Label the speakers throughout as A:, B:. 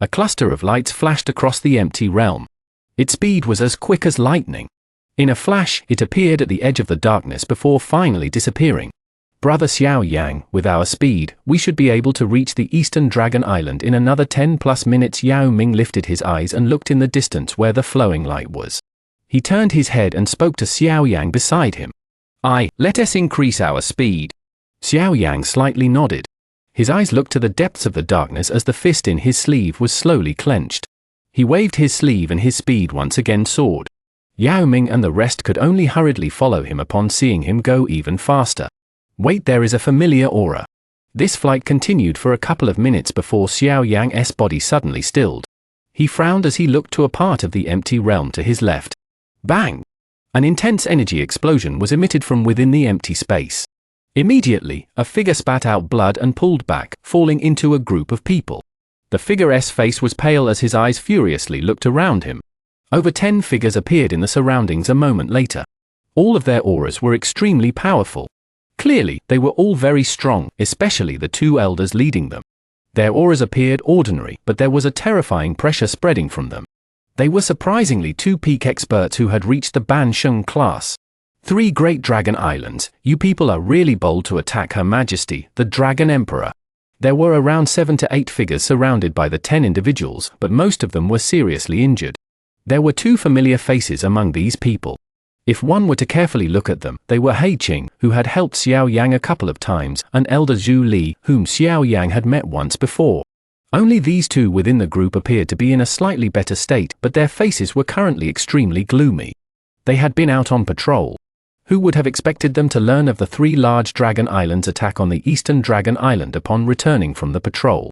A: A cluster of lights flashed across the empty realm. Its speed was as quick as lightning. In a flash, it appeared at the edge of the darkness before finally disappearing. Brother Xiao Yang, with our speed, we should be able to reach the Eastern Dragon Island in another 10+ minutes. Yao Ming lifted his eyes and looked in the distance where the flowing light was. He turned his head and spoke to Xiao Yang beside him. Let us increase our speed. Xiao Yang slightly nodded. His eyes looked to the depths of the darkness as the fist in his sleeve was slowly clenched. He waved his sleeve and his speed once again soared. Yao Ming and the rest could only hurriedly follow him upon seeing him go even faster. Wait, there is a familiar aura. This flight continued for a couple of minutes before Xiao Yang's body suddenly stilled. He frowned as he looked to a part of the empty realm to his left. Bang! An intense energy explosion was emitted from within the empty space. Immediately, a figure spat out blood and pulled back, falling into a group of people. The figure's face was pale as his eyes furiously looked around him. Over 10 figures appeared in the surroundings a moment later. All of their auras were extremely powerful. Clearly, they were all very strong, especially the 2 elders leading them. Their auras appeared ordinary, but there was a terrifying pressure spreading from them. They were surprisingly 2 peak experts who had reached the Ban Sheng class. 3 Great Dragon Islands, you people are really bold to attack Her Majesty, the Dragon Emperor. There were around 7 to 8 figures surrounded by the 10 individuals, but most of them were seriously injured. There were 2 familiar faces among these people. If one were to carefully look at them, they were Hei Qing, who had helped Xiao Yang a couple of times, and Elder Zhu Li, whom Xiao Yang had met once before. Only these 2 within the group appeared to be in a slightly better state, but their faces were currently extremely gloomy. They had been out on patrol. Who would have expected them to learn of the 3 large Dragon Islands' attack on the Eastern Dragon Island upon returning from the patrol?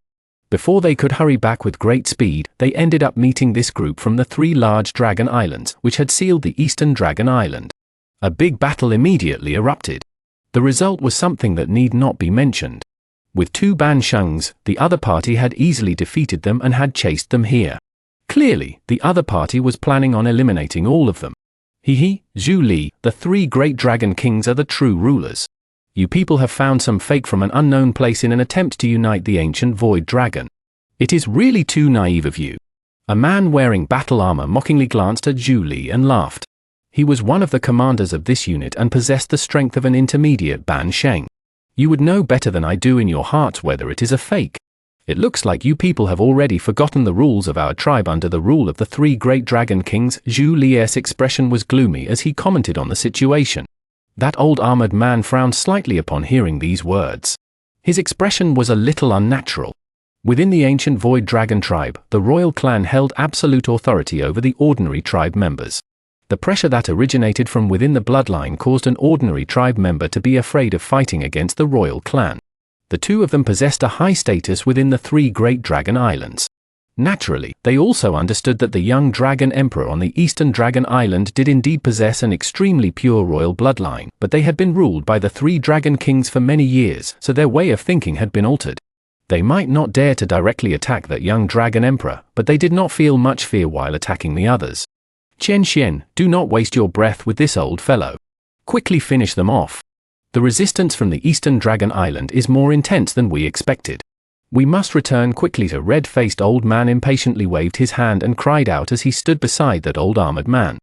A: Before they could hurry back with great speed, they ended up meeting this group from the 3 large Dragon Islands, which had sealed the Eastern Dragon Island. A big battle immediately erupted. The result was something that need not be mentioned. With 2 Ban Shengs, the other party had easily defeated them and had chased them here. Clearly, the other party was planning on eliminating all of them. Zhu Li, the 3 Great Dragon Kings are the true rulers. You people have found some fake from an unknown place in an attempt to unite the ancient Void Dragon. It is really too naive of you. A man wearing battle armor mockingly glanced at Zhu Li and laughed. He was one of the commanders of this unit and possessed the strength of an intermediate Ban Sheng. You would know better than I do in your hearts whether it is a fake. It looks like you people have already forgotten the rules of our tribe under the rule of the 3 Great Dragon Kings. Zhu Li's expression was gloomy as he commented on the situation. That old armored man frowned slightly upon hearing these words. His expression was a little unnatural. Within the ancient Void Dragon tribe, the royal clan held absolute authority over the ordinary tribe members. The pressure that originated from within the bloodline caused an ordinary tribe member to be afraid of fighting against the royal clan. The 2 of them possessed a high status within the 3 Great Dragon Islands. Naturally, they also understood that the young Dragon Emperor on the Eastern Dragon Island did indeed possess an extremely pure royal bloodline, but they had been ruled by the 3 Dragon Kings for many years, so their way of thinking had been altered. They might not dare to directly attack that young Dragon Emperor, but they did not feel much fear while attacking the others. Qian Xian, do not waste your breath with this old fellow. Quickly finish them off. The resistance from the Eastern Dragon Island is more intense than we expected. We must return quickly. The red-faced old man impatiently waved his hand and cried out as he stood beside that old armored man.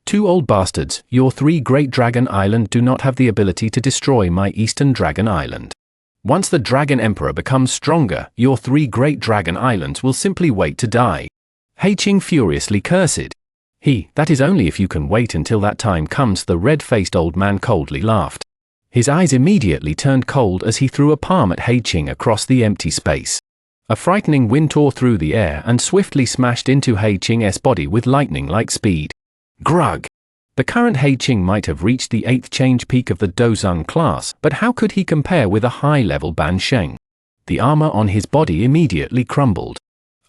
A: 2 old bastards, your 3 Great Dragon Island do not have the ability to destroy my Eastern Dragon Island. Once the Dragon Emperor becomes stronger, your 3 Great Dragon Islands will simply wait to die. Hei Qing furiously cursed. That is only if you can wait until that time comes. The red-faced old man coldly laughed. His eyes immediately turned cold as he threw a palm at Hei Qing across the empty space. A frightening wind tore through the air and swiftly smashed into Hei Qing's body with lightning-like speed. Grug! The current Hei Qing might have reached the 8th change peak of the Dou Sheng class, but how could he compare with a high-level Ban Sheng? The armor on his body immediately crumbled.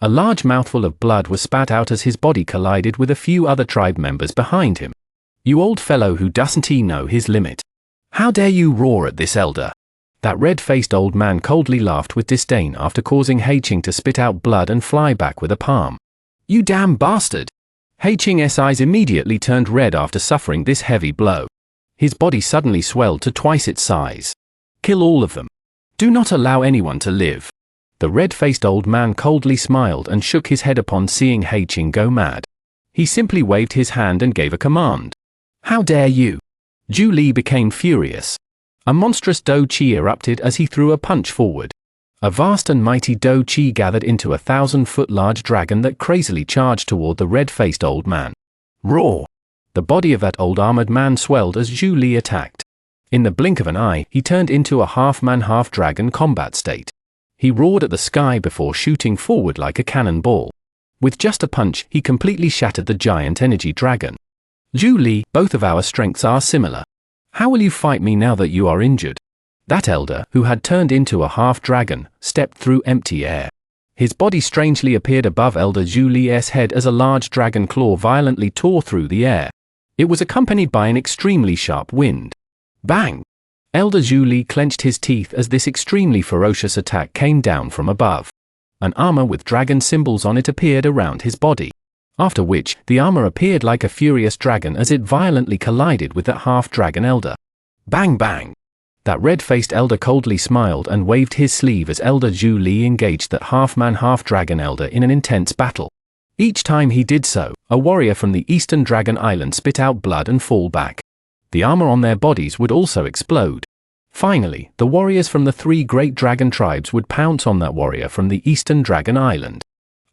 A: A large mouthful of blood was spat out as his body collided with a few other tribe members behind him. You old fellow who doesn't know his limit. How dare you roar at this elder? That red-faced old man coldly laughed with disdain after causing Hei Qing to spit out blood and fly back with a palm. You damn bastard! Hei Qing's eyes immediately turned red after suffering this heavy blow. His body suddenly swelled to twice its size. Kill all of them. Do not allow anyone to live. The red-faced old man coldly smiled and shook his head upon seeing Hei Qing go mad. He simply waved his hand and gave a command. "How dare you!" Zhu Li became furious. A monstrous Dou Qi erupted as he threw a punch forward. A vast and mighty Dou Qi gathered into a 1,000-foot large dragon that crazily charged toward the red-faced old man. Roar! The body of that old armored man swelled as Zhu Li attacked. In the blink of an eye, he turned into a half-man half-dragon combat state. He roared at the sky before shooting forward like a cannonball. With just a punch, he completely shattered the giant energy dragon. "Zhu Li, both of our strengths are similar. How will you fight me now that you are injured?" That elder, who had turned into a half-dragon, stepped through empty air. His body strangely appeared above Elder Zhu Li's head as a large dragon claw violently tore through the air. It was accompanied by an extremely sharp wind. Bang! Elder Zhu Li clenched his teeth as this extremely ferocious attack came down from above. An armor with dragon symbols on it appeared around his body. After which, the armor appeared like a furious dragon as it violently collided with that half-dragon elder. Bang bang! That red-faced elder coldly smiled and waved his sleeve as Elder Zhu Li engaged that half-man half-dragon elder in an intense battle. Each time he did so, a warrior from the Eastern Dragon Island spit out blood and fall back. The armor on their bodies would also explode. Finally, the warriors from the 3 great dragon tribes would pounce on that warrior from the Eastern Dragon Island.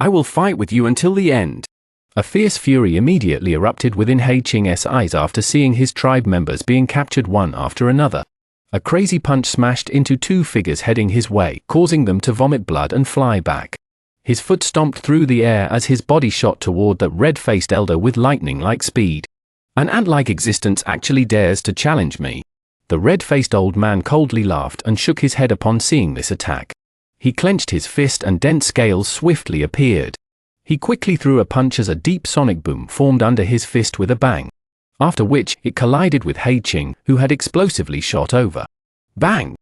A: "I will fight with you until the end." A fierce fury immediately erupted within Hei Qing's eyes after seeing his tribe members being captured one after another. A crazy punch smashed into 2 figures heading his way, causing them to vomit blood and fly back. His foot stomped through the air as his body shot toward that red-faced elder with lightning-like speed. "An ant-like existence actually dares to challenge me." The red-faced old man coldly laughed and shook his head upon seeing this attack. He clenched his fist and dense scales swiftly appeared. He quickly threw a punch as a deep sonic boom formed under his fist with a bang. After which, it collided with Hei Qing, who had explosively shot over. Bang!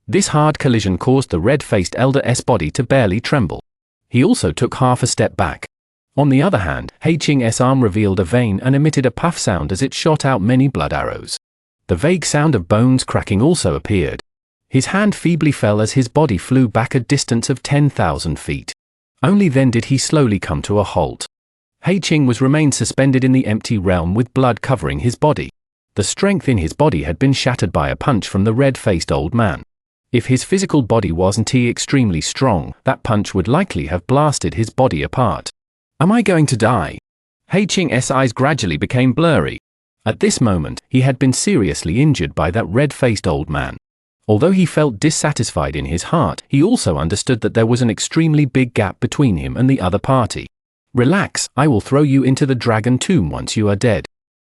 A: This hard collision caused the red-faced elder's body to barely tremble. He also took half a step back. On the other hand, Hei Qing's arm revealed a vein and emitted a puff sound as it shot out many blood arrows. The vague sound of bones cracking also appeared. His hand feebly fell as his body flew back a distance of 10,000 feet. Only then did he slowly come to a halt. Hei Qing remained suspended in the empty realm with blood covering his body. The strength in his body had been shattered by a punch from the red-faced old man. If his physical body wasn't extremely strong, that punch would likely have blasted his body apart. "Am I going to die?" Hei Qing's eyes gradually became blurry. At this moment, he had been seriously injured by that red-faced old man. Although he felt dissatisfied in his heart, he also understood that there was an extremely big gap between him and the other party. "Relax, I will throw you into the dragon tomb once you are dead.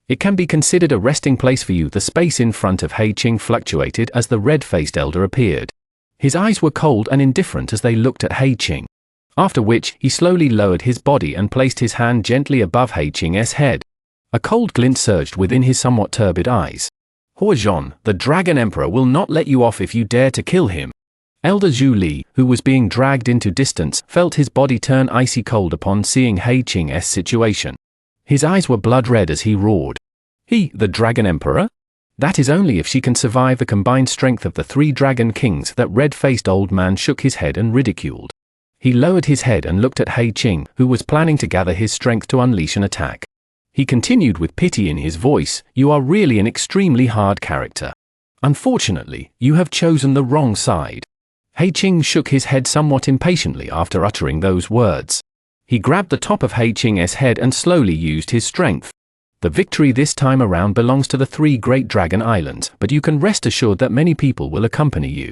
A: It can be considered a resting place for you." The space in front of Hei Qing fluctuated as the red-faced elder appeared. His eyes were cold and indifferent as they looked at Hei Qing. After which, he slowly lowered his body and placed his hand gently above Hei Qing's head. A cold glint surged within his somewhat turbid eyes. "Huozhong, the Dragon Emperor will not let you off if you dare to kill him." Elder Zhu Li, who was being dragged into distance, felt his body turn icy cold upon seeing Hei Qing's situation. His eyes were blood red as he roared. "He, the Dragon Emperor? That is only if she can survive the combined strength of the 3 Dragon Kings." That red-faced old man shook his head and ridiculed. He lowered his head and looked at Hei Qing, who was planning to gather his strength to unleash an attack. He continued with pity in his voice, "You are really an extremely hard character. Unfortunately, you have chosen the wrong side." Hei Qing shook his head somewhat impatiently after uttering those words. He grabbed the top of Hei Qing's head and slowly used his strength. The victory this time around belongs to the 3 great dragon islands, but you can rest assured that many people will accompany you.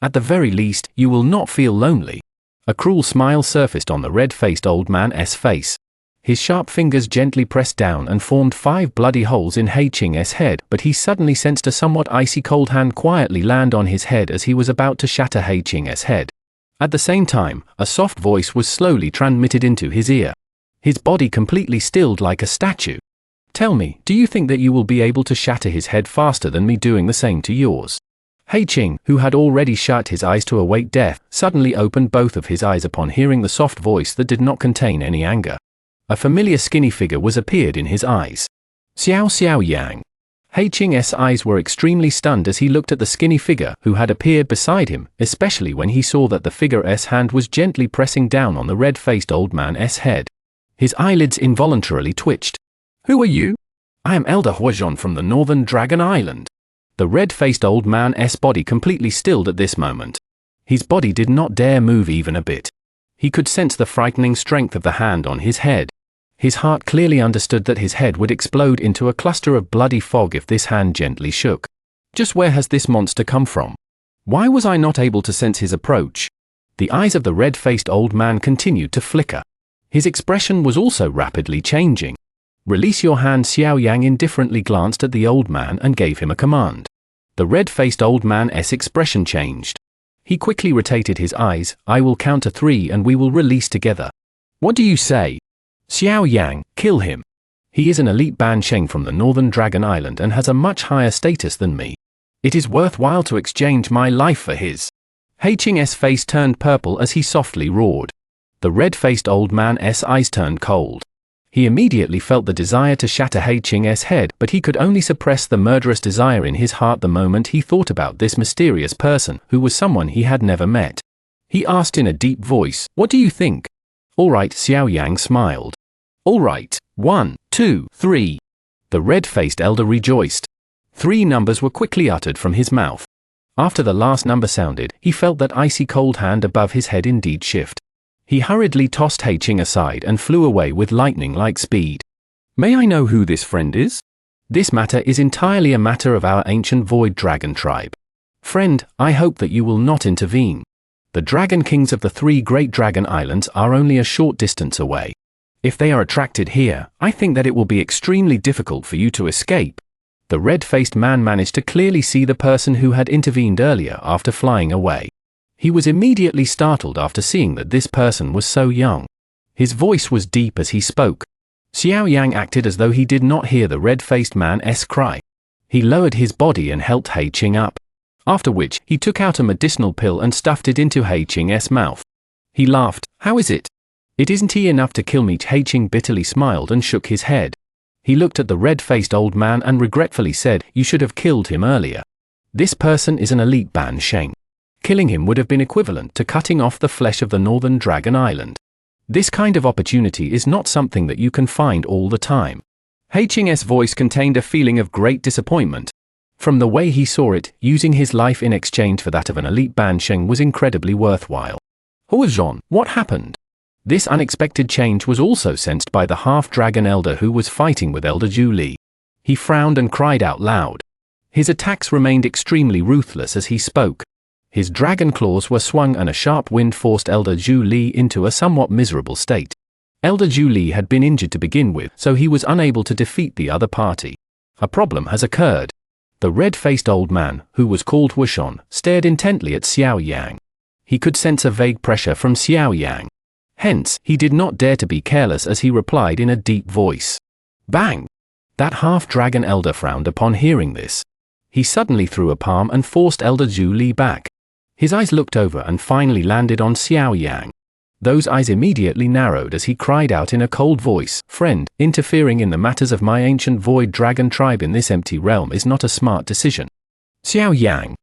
A: At the very least, you will not feel lonely. A cruel smile surfaced on the red-faced old man's face. His sharp fingers gently pressed down and formed 5 bloody holes in Hei Qing's head, but he suddenly sensed a somewhat icy cold hand quietly land on his head as he was about to shatter Hei Qing's head. At the same time, a soft voice was slowly transmitted into his ear. His body completely stilled like a statue. "Tell me, do you think that you will be able to shatter his head faster than me doing the same to yours?" Hei Qing, who had already shut his eyes to await death, suddenly opened both of his eyes upon hearing the soft voice that did not contain any anger. A familiar skinny figure was appeared in his eyes. "Xiao Xiao Yan." Hei Qing's eyes were extremely stunned as he looked at the skinny figure who had appeared beside him, especially when he saw that the figure's hand was gently pressing down on the red-faced old man's head. His eyelids involuntarily twitched. "Who are you?" "I am Elder Huazhon from the Northern Dragon Island." The red-faced old man's body completely stilled at this moment. His body did not dare move even a bit. He could sense the frightening strength of the hand on his head. His heart clearly understood that his head would explode into a cluster of bloody fog if this hand gently shook. Just where has this monster come from? Why was I not able to sense his approach? The eyes of the red-faced old man continued to flicker. His expression was also rapidly changing. "Release your hand." Xiao Yan indifferently glanced at the old man and gave him a command. The red-faced old man's expression changed. He quickly rotated his eyes. "I will count to 3 and we will release together." "What do you say?" "Xiao Yan, kill him. He is an elite Ban Sheng from the Northern Dragon Island and has a much higher status than me. It is worthwhile to exchange my life for his." Hei Qing's face turned purple as he softly roared. The red-faced old man's eyes turned cold. He immediately felt the desire to shatter Hei Qing's head, but he could only suppress the murderous desire in his heart the moment he thought about this mysterious person who was someone he had never met. He asked in a deep voice, "What do you think?" "All right," Xiao Yang smiled. "All right, 1, 2, 3. The red-faced elder rejoiced. 3 numbers were quickly uttered from his mouth. After the last number sounded, he felt that icy cold hand above his head indeed shift. He hurriedly tossed Hei Qing aside and flew away with lightning-like speed. "May I know who this friend is?" "This matter is entirely a matter of our ancient Void Dragon tribe. Friend, I hope that you will not intervene. The Dragon Kings of the 3 Great Dragon Islands are only a short distance away. If they are attracted here, I think that it will be extremely difficult for you to escape." The red-faced man managed to clearly see the person who had intervened earlier after flying away. He was immediately startled after seeing that this person was so young. His voice was deep as he spoke. Xiao Yang acted as though he did not hear the red-faced man's cry. He lowered his body and helped Hei Qing up. After which, he took out a medicinal pill and stuffed it into Hei Qing's mouth. He laughed. "How is it?" "It isn't enough to kill me." Hei Qing bitterly smiled and shook his head. He looked at the red-faced old man and regretfully said, "You should have killed him earlier. This person is an elite Ban Sheng. Killing him would have been equivalent to cutting off the flesh of the Northern Dragon Island. This kind of opportunity is not something that you can find all the time." Hei Qing's voice contained a feeling of great disappointment. From the way he saw it, using his life in exchange for that of an elite Ban Sheng was incredibly worthwhile. "Huazhon, what happened?" This unexpected change was also sensed by the half-dragon elder who was fighting with Elder Zhu Li. He frowned and cried out loud. His attacks remained extremely ruthless as he spoke. His dragon claws were swung and a sharp wind forced Elder Zhu Li into a somewhat miserable state. Elder Zhu Li had been injured to begin with, so he was unable to defeat the other party. A problem has occurred. The red-faced old man, who was called Huazhon, stared intently at Xiao Yang. He could sense a vague pressure from Xiao Yang. Hence, he did not dare to be careless as he replied in a deep voice. "Bang!" That half-dragon elder frowned upon hearing this. He suddenly threw a palm and forced Elder Zhu Li back. His eyes looked over and finally landed on Xiao Yang. Those eyes immediately narrowed as he cried out in a cold voice, "Friend, interfering in the matters of my ancient Void Dragon tribe in this empty realm is not a smart decision." Xiao Yang.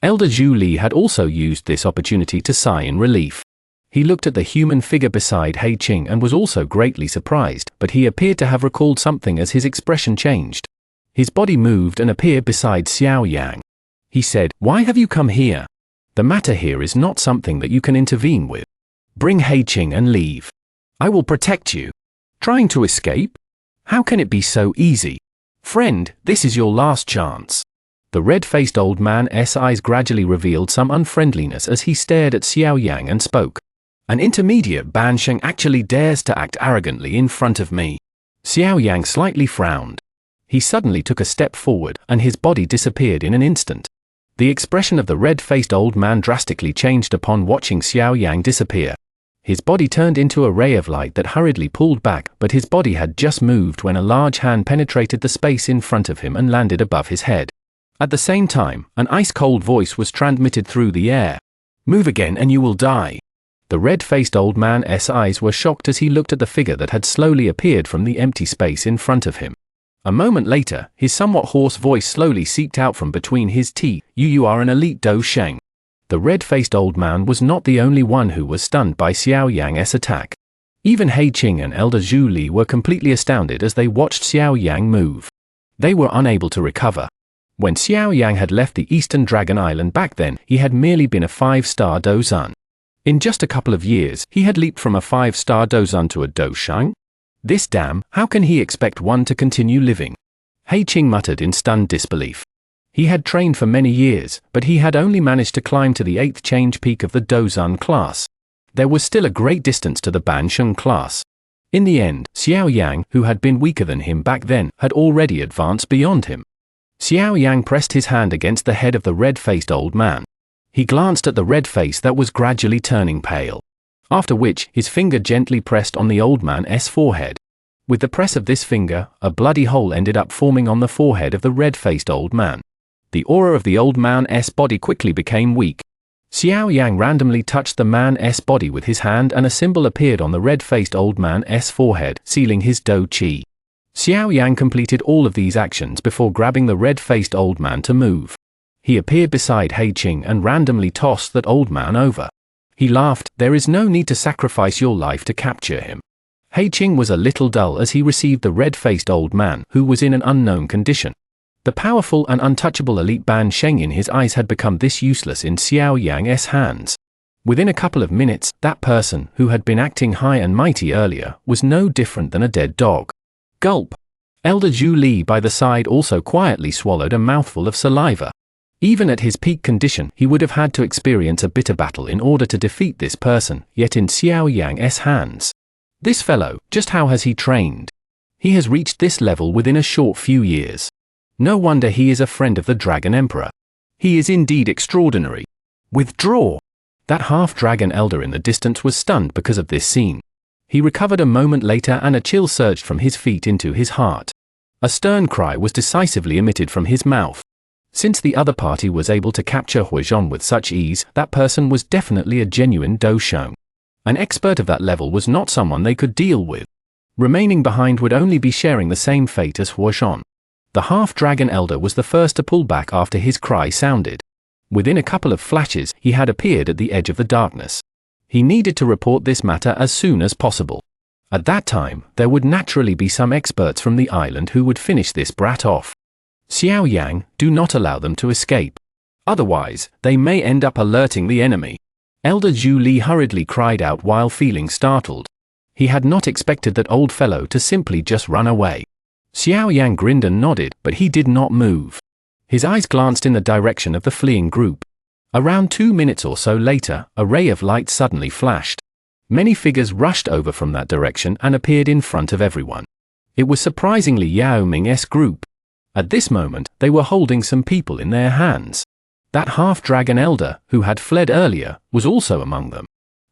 A: Elder Zhu Li had also used this opportunity to sigh in relief. He looked at the human figure beside Hei Qing and was also greatly surprised, but he appeared to have recalled something as his expression changed. His body moved and appeared beside Xiao Yang. He said, "Why have you come here? The matter here is not something that you can intervene with. Bring Hei Qing and leave. I will protect you." "Trying to escape? How can it be so easy? Friend, this is your last chance." The red-faced old man's eyes gradually revealed some unfriendliness as he stared at Xiao Yang and spoke. "An intermediate Ban Sheng actually dares to act arrogantly in front of me." Xiao Yang slightly frowned. He suddenly took a step forward, and his body disappeared in an instant. The expression of the red-faced old man drastically changed upon watching Xiao Yang disappear. His body turned into a ray of light that hurriedly pulled back, but his body had just moved when a large hand penetrated the space in front of him and landed above his head. At the same time, an ice-cold voice was transmitted through the air. "Move again and you will die." The red-faced old man's eyes were shocked as he looked at the figure that had slowly appeared from the empty space in front of him. A moment later, his somewhat hoarse voice slowly seeped out from between his teeth. You are an elite Dou Sheng. The red-faced old man was not the only one who was stunned by Xiao Yang's attack. Even Hei Qing and Elder Zhu Li were completely astounded as they watched Xiao Yang move. They were unable to recover. When Xiao Yang had left the Eastern Dragon Island back then, he had merely been a 5-star Douzun. In just a couple of years, he had leaped from a 5-star Douzun to a Dou Sheng. This damn, how can he expect one to continue living? Hei Qing muttered in stunned disbelief. He had trained for many years, but he had only managed to climb to the 8th change peak of the Douzun class. There was still a great distance to the Ban Sheng class. In the end, Xiao Yang, who had been weaker than him back then, had already advanced beyond him. Xiao Yang pressed his hand against the head of the red-faced old man. He glanced at the red face that was gradually turning pale. After which, his finger gently pressed on the old man's forehead. With the press of this finger, a bloody hole ended up forming on the forehead of the red-faced old man. The aura of the old man's body quickly became weak. Xiao Yang randomly touched the man's body with his hand and a symbol appeared on the red-faced old man's forehead, sealing his Dou Qi. Xiao Yang completed all of these actions before grabbing the red-faced old man to move. He appeared beside Hei Qing and randomly tossed that old man over. He laughed. There is no need to sacrifice your life to capture him. Hei Qing was a little dull as he received the red-faced old man, who was in an unknown condition. The powerful and untouchable elite Ban Sheng in his eyes had become this useless in Xiao Yang's hands. Within a couple of minutes, that person, who had been acting high and mighty earlier, was no different than a dead dog. Gulp. Elder Zhu Li by the side also quietly swallowed a mouthful of saliva. Even at his peak condition, he would have had to experience a bitter battle in order to defeat this person, yet in Xiao Yang's hands. This fellow, just how has he trained? He has reached this level within a short few years. No wonder he is a friend of the Dragon Emperor. He is indeed extraordinary. Withdraw. That half-dragon elder in the distance was stunned because of this scene. He recovered a moment later and a chill surged from his feet into his heart. A stern cry was decisively emitted from his mouth. Since the other party was able to capture Huizhong with such ease, that person was definitely a genuine Dou Sheng. An expert of that level was not someone they could deal with. Remaining behind would only be sharing the same fate as Huizhong. The half-dragon elder was the first to pull back after his cry sounded. Within a couple of flashes, he had appeared at the edge of the darkness. He needed to report this matter as soon as possible. At that time, there would naturally be some experts from the island who would finish this brat off. Xiao Yang, do not allow them to escape. Otherwise, they may end up alerting the enemy. Elder Zhu Li hurriedly cried out while feeling startled. He had not expected that old fellow to simply just run away. Xiao Yang grinned and nodded, but he did not move. His eyes glanced in the direction of the fleeing group. Around 2 minutes or so later, a ray of light suddenly flashed. Many figures rushed over from that direction and appeared in front of everyone. It was surprisingly Yao Ming's group. At this moment, they were holding some people in their hands. That half-dragon elder, who had fled earlier, was also among them.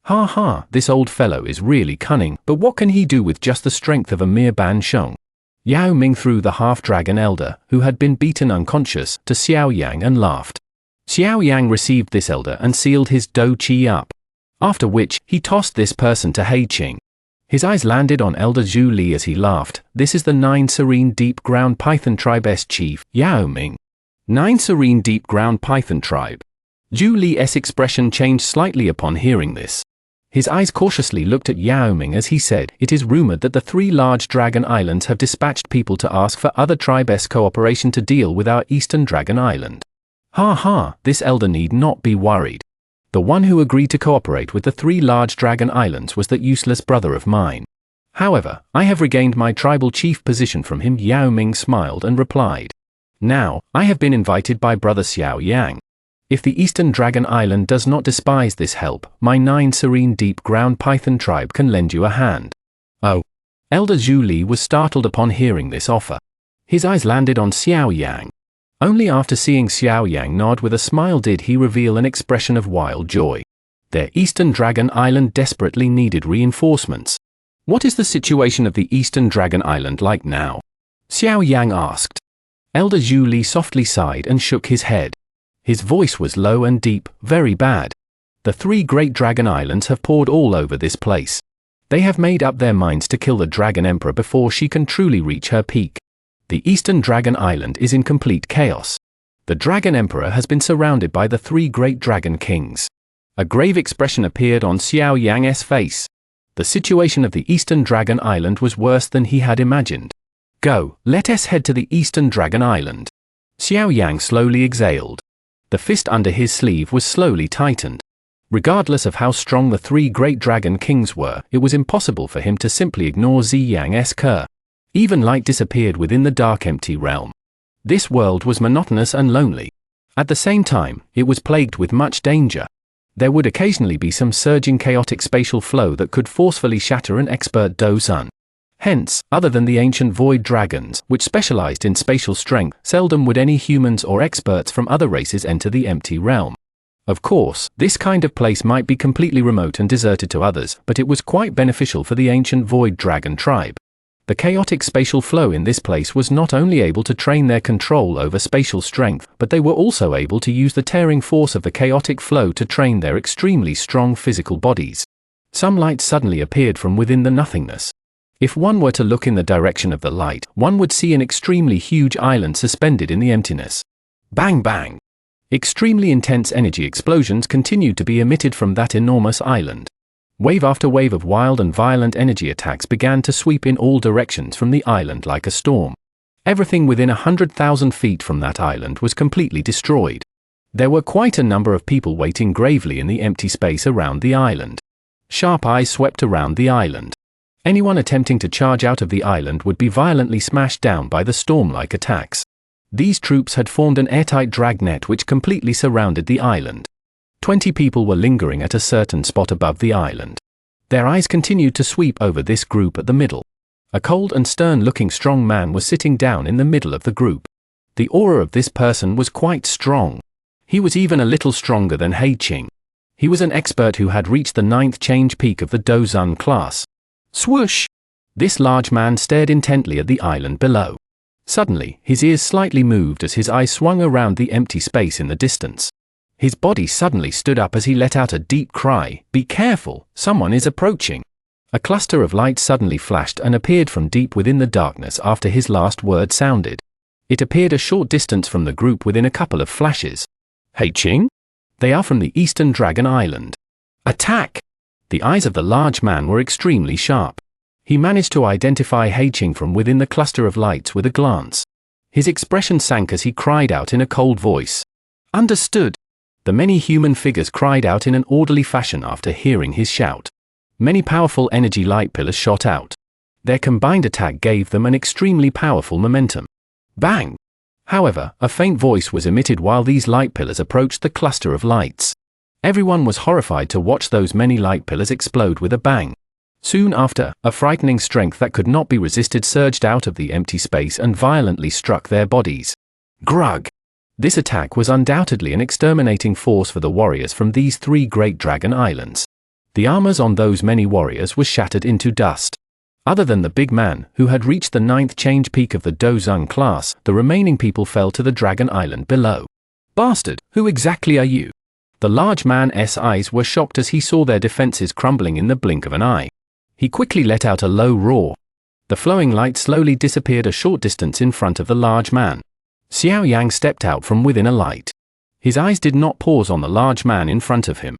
A: Ha ha, this old fellow is really cunning, but what can he do with just the strength of a mere Ban Sheng? Yao Ming threw the half-dragon elder, who had been beaten unconscious, to Xiao Yang and laughed. Xiao Yang received this elder and sealed his Dou Qi up. After which, he tossed this person to Hei Qing. His eyes landed on Elder Zhu Li as he laughed. This is the 9 Serene Deep Ground Python Tribe's chief, Yao Ming. 9 Serene Deep Ground Python Tribe. Zhu Li's expression changed slightly upon hearing this. His eyes cautiously looked at Yao Ming as he said, it is rumored that the 3 large dragon islands have dispatched people to ask for other tribes' cooperation to deal with our Eastern Dragon Island. Ha ha, this elder need not be worried. The one who agreed to cooperate with the 3 large dragon islands was that useless brother of mine. However, I have regained my tribal chief position from him. Yao Ming smiled and replied. Now, I have been invited by brother Xiao Yang. If the Eastern Dragon Island does not despise this help, my 9 Serene Deep Ground Python tribe can lend you a hand. Oh. Elder Zhu Li was startled upon hearing this offer. His eyes landed on Xiao Yang. Only after seeing Xiao Yang nod with a smile did he reveal an expression of wild joy. Their Eastern Dragon Island desperately needed reinforcements. What is the situation of the Eastern Dragon Island like now? Xiao Yang asked. Elder Zhu Li softly sighed and shook his head. His voice was low and deep, very bad. The 3 great dragon islands have poured all over this place. They have made up their minds to kill the Dragon Emperor before she can truly reach her peak. The Eastern Dragon Island is in complete chaos. The Dragon Emperor has been surrounded by the 3 great Dragon Kings. A grave expression appeared on Xiao Yang's face. The situation of the Eastern Dragon Island was worse than he had imagined. Go, let us head to the Eastern Dragon Island. Xiao Yang slowly exhaled. The fist under his sleeve was slowly tightened. Regardless of how strong the 3 great Dragon Kings were, it was impossible for him to simply ignore Zi Yang's cur. Even light disappeared within the dark empty realm. This world was monotonous and lonely. At the same time, it was plagued with much danger. There would occasionally be some surging chaotic spatial flow that could forcefully shatter an expert Dou Sheng. Hence, other than the ancient void dragons, which specialized in spatial strength, seldom would any humans or experts from other races enter the empty realm. Of course, this kind of place might be completely remote and deserted to others, but it was quite beneficial for the ancient void dragon tribe. The chaotic spatial flow in this place was not only able to train their control over spatial strength, but they were also able to use the tearing force of the chaotic flow to train their extremely strong physical bodies. Some light suddenly appeared from within the nothingness. If one were to look in the direction of the light, one would see an extremely huge island suspended in the emptiness. Bang bang! Extremely intense energy explosions continued to be emitted from that enormous island. Wave after wave of wild and violent energy attacks began to sweep in all directions from the island like a storm. Everything within 100,000 feet from that island was completely destroyed. There were quite a number of people waiting gravely in the empty space around the island. Sharp eyes swept around the island. Anyone attempting to charge out of the island would be violently smashed down by the storm-like attacks. These troops had formed an airtight dragnet which completely surrounded the island. 20 people were lingering at a certain spot above the island. Their eyes continued to sweep over this group at the middle. A cold and stern-looking strong man was sitting down in the middle of the group. The aura of this person was quite strong. He was even a little stronger than Hei Qing. He was an expert who had reached the 9th change peak of the Dou Sheng class. Swoosh! This large man stared intently at the island below. Suddenly, his ears slightly moved as his eyes swung around the empty space in the distance. His body suddenly stood up as he let out a deep cry. Be careful, someone is approaching. A cluster of light suddenly flashed and appeared from deep within the darkness after his last word sounded. It appeared a short distance from the group within a couple of flashes. Hei Qing? They are from the Eastern Dragon Island. Attack! The eyes of the large man were extremely sharp. He managed to identify Hei Qing from within the cluster of lights with a glance. His expression sank as he cried out in a cold voice. Understood. The many human figures cried out in an orderly fashion after hearing his shout. Many powerful energy light pillars shot out. Their combined attack gave them an extremely powerful momentum. Bang! However, a faint voice was emitted while these light pillars approached the cluster of lights. Everyone was horrified to watch those many light pillars explode with a bang. Soon after, a frightening strength that could not be resisted surged out of the empty space and violently struck their bodies. Grug! This attack was undoubtedly an exterminating force for the warriors from these 3 great dragon islands. The armors on those many warriors was shattered into dust. Other than the big man, who had reached the 9th change peak of the Dou Sheng class, the remaining people fell to the dragon island below. Bastard, who exactly are you? The large man's eyes were shocked as he saw their defenses crumbling in the blink of an eye. He quickly let out a low roar. The flowing light slowly disappeared a short distance in front of the large man. Xiao Yang stepped out from within a light. His eyes did not pause on the large man in front of him.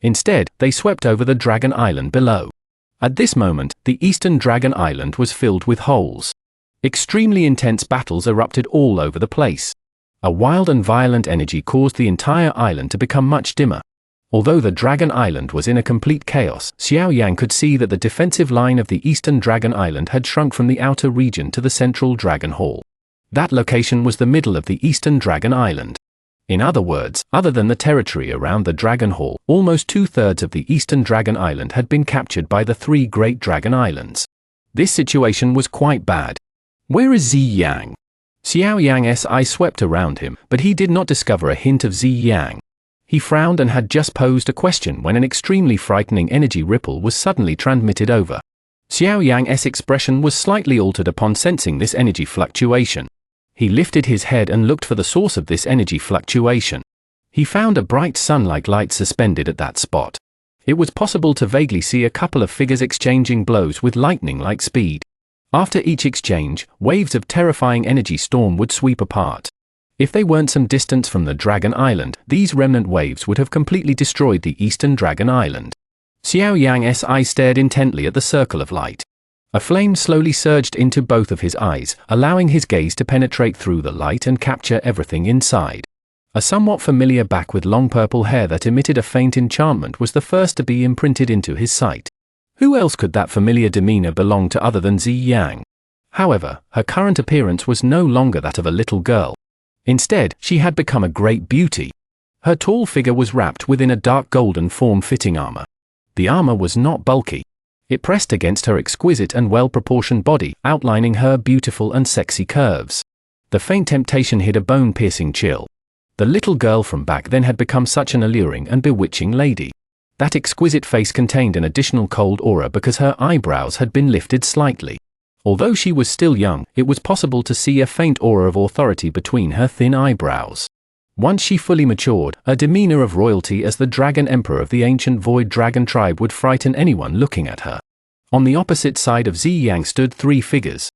A: Instead, they swept over the dragon island below. At this moment, the Eastern Dragon Island was filled with holes. Extremely intense battles erupted all over the place. A wild and violent energy caused the entire island to become much dimmer. Although the Dragon Island was in a complete chaos, Xiao Yang could see that the defensive line of the Eastern Dragon Island had shrunk from the outer region to the central Dragon Hall. That location was the middle of the Eastern Dragon Island. In other words, other than the territory around the Dragon Hall, almost 2/3 of the Eastern Dragon Island had been captured by the 3 great Dragon Islands. This situation was quite bad. Where is Zi Yang? Xiao Yang's eye swept around him, but he did not discover a hint of Zi Yang. He frowned and had just posed a question when an extremely frightening energy ripple was suddenly transmitted over. Xiao Yang's expression was slightly altered upon sensing this energy fluctuation. He lifted his head and looked for the source of this energy fluctuation. He found a bright sun-like light suspended at that spot. It was possible to vaguely see a couple of figures exchanging blows with lightning-like speed. After each exchange, waves of terrifying energy storm would sweep apart. If they weren't some distance from the Dragon Island, these remnant waves would have completely destroyed the eastern Dragon Island. Xiao Yang's eyes stared intently at the circle of light. A flame slowly surged into both of his eyes, allowing his gaze to penetrate through the light and capture everything inside. A somewhat familiar back with long purple hair that emitted a faint enchantment was the first to be imprinted into his sight. Who else could that familiar demeanor belong to other than Zi Yang? However, her current appearance was no longer that of a little girl. Instead, she had become a great beauty. Her tall figure was wrapped within a dark golden form-fitting armor. The armor was not bulky. It pressed against her exquisite and well-proportioned body, outlining her beautiful and sexy curves. The faint temptation hid a bone-piercing chill. The little girl from back then had become such an alluring and bewitching lady. That exquisite face contained an additional cold aura because her eyebrows had been lifted slightly. Although she was still young, it was possible to see a faint aura of authority between her thin eyebrows. Once she fully matured, a demeanor of royalty as the Dragon Emperor of the ancient Void Dragon tribe would frighten anyone looking at her. On the opposite side of Zi Yang stood three figures.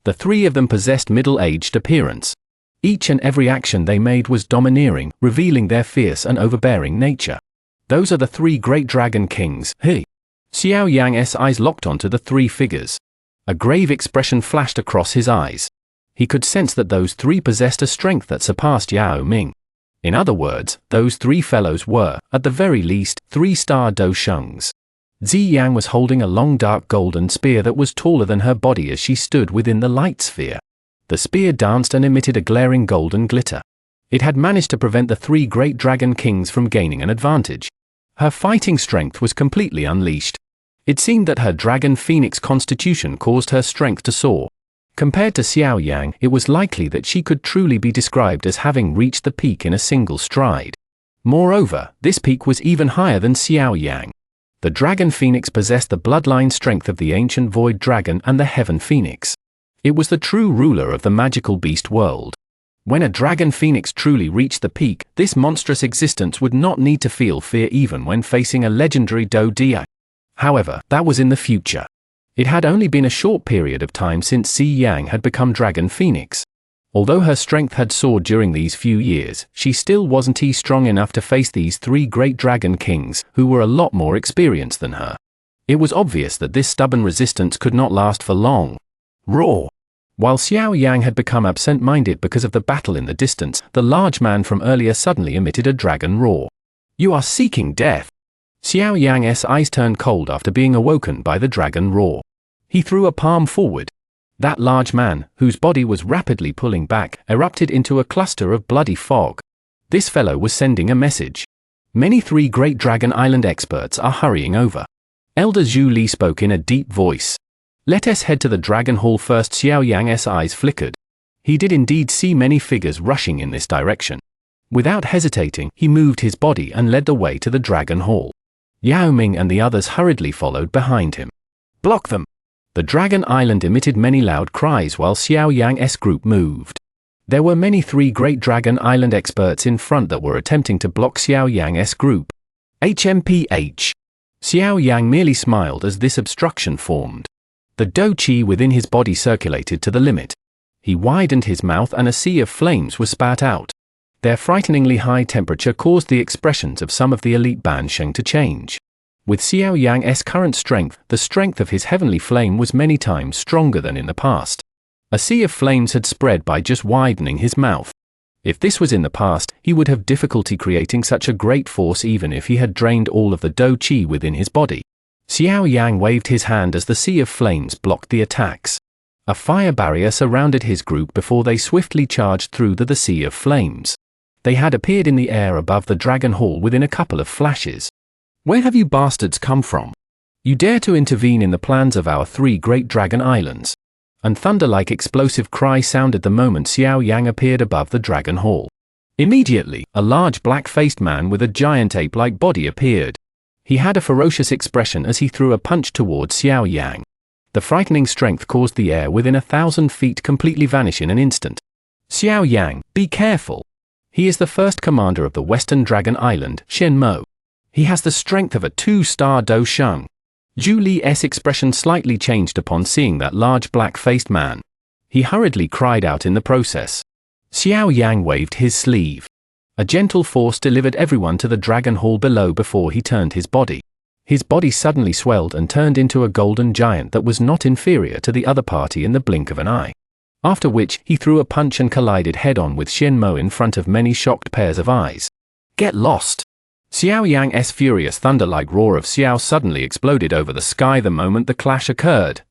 A: The three of them possessed middle-aged appearance. Each and every action they made was domineering, revealing their fierce and overbearing nature. Those are the three great dragon kings. Hei. Xiao Yang's eyes locked onto the three figures. A grave expression flashed across his eyes. He could sense that those three possessed a strength that surpassed Yao Ming. In other words, those three fellows were, at the very least, three-star Dou Shengs. Zi Yang was holding a long dark golden spear that was taller than her body as she stood within the light sphere. The spear danced and emitted a glaring golden glitter. It had managed to prevent the three great dragon kings from gaining an advantage. Her fighting strength was completely unleashed. It seemed that her dragon phoenix constitution caused her strength to soar. Compared to Xiao Yang, it was likely that she could truly be described as having reached the peak in a single stride. Moreover, this peak was even higher than Xiao Yang. The dragon phoenix possessed the bloodline strength of the ancient void dragon and the heaven phoenix. It was the true ruler of the magical beast world. When a dragon phoenix truly reached the peak, this monstrous existence would not need to feel fear even when facing a legendary Dou Dia. However, that was in the future. It had only been a short period of time since Zi Yang had become Dragon Phoenix. Although her strength had soared during these few years, she still wasn't strong enough to face these three great dragon kings, who were a lot more experienced than her. It was obvious that this stubborn resistance could not last for long. Roar! While Xiao Yang had become absent-minded because of the battle in the distance, the large man from earlier suddenly emitted a dragon roar. You are seeking death! Xiao Yang's eyes turned cold after being awoken by the dragon roar. He threw a palm forward. That large man, whose body was rapidly pulling back, erupted into a cluster of bloody fog. This fellow was sending a message. Many three great Dragon Island experts are hurrying over. Elder Zhu Li spoke in a deep voice. Let us head to the Dragon Hall first. Xiao Yang's eyes flickered. He did indeed see many figures rushing in this direction. Without hesitating, he moved his body and led the way to the Dragon Hall. Yao Ming and the others hurriedly followed behind him. Block them! The Dragon Island emitted many loud cries while Xiao Yang's group moved. There were many three great Dragon Island experts in front that were attempting to block Xiao Yang's group. HMPH! Xiao Yang merely smiled as this obstruction formed. The Dou Qi within his body circulated to the limit. He widened his mouth and a sea of flames was spat out. Their frighteningly high temperature caused the expressions of some of the elite Ban Sheng to change. With Xiao Yang's current strength, the strength of his heavenly flame was many times stronger than in the past. A sea of flames had spread by just widening his mouth. If this was in the past, he would have difficulty creating such a great force even if he had drained all of the Dou Qi within his body. Xiao Yang waved his hand as the sea of flames blocked the attacks. A fire barrier surrounded his group before they swiftly charged through the sea of flames. They had appeared in the air above the Dragon Hall within a couple of flashes. Where have you bastards come from? You dare to intervene in the plans of our three great Dragon Islands? An thunder-like explosive cry sounded the moment Xiao Yang appeared above the Dragon Hall. Immediately, a large black-faced man with a giant ape-like body appeared. He had a ferocious expression as he threw a punch towards Xiao Yang. The frightening strength caused the air within 1,000 feet completely vanish in an instant. Xiao Yang, be careful! He is the first commander of the Western Dragon Island, Shen Mo. He has the strength of a 2-star Dou Sheng. Zhu Li's expression slightly changed upon seeing that large black-faced man. He hurriedly cried out in the process. Xiao Yang waved his sleeve. A gentle force delivered everyone to the dragon hall below before he turned his body. His body suddenly swelled and turned into a golden giant that was not inferior to the other party in the blink of an eye. After which, he threw a punch and collided head-on with Shen Mo in front of many shocked pairs of eyes. Get lost! Xiao Yang's furious thunder-like roar of Xiao suddenly exploded over the sky the moment the clash occurred.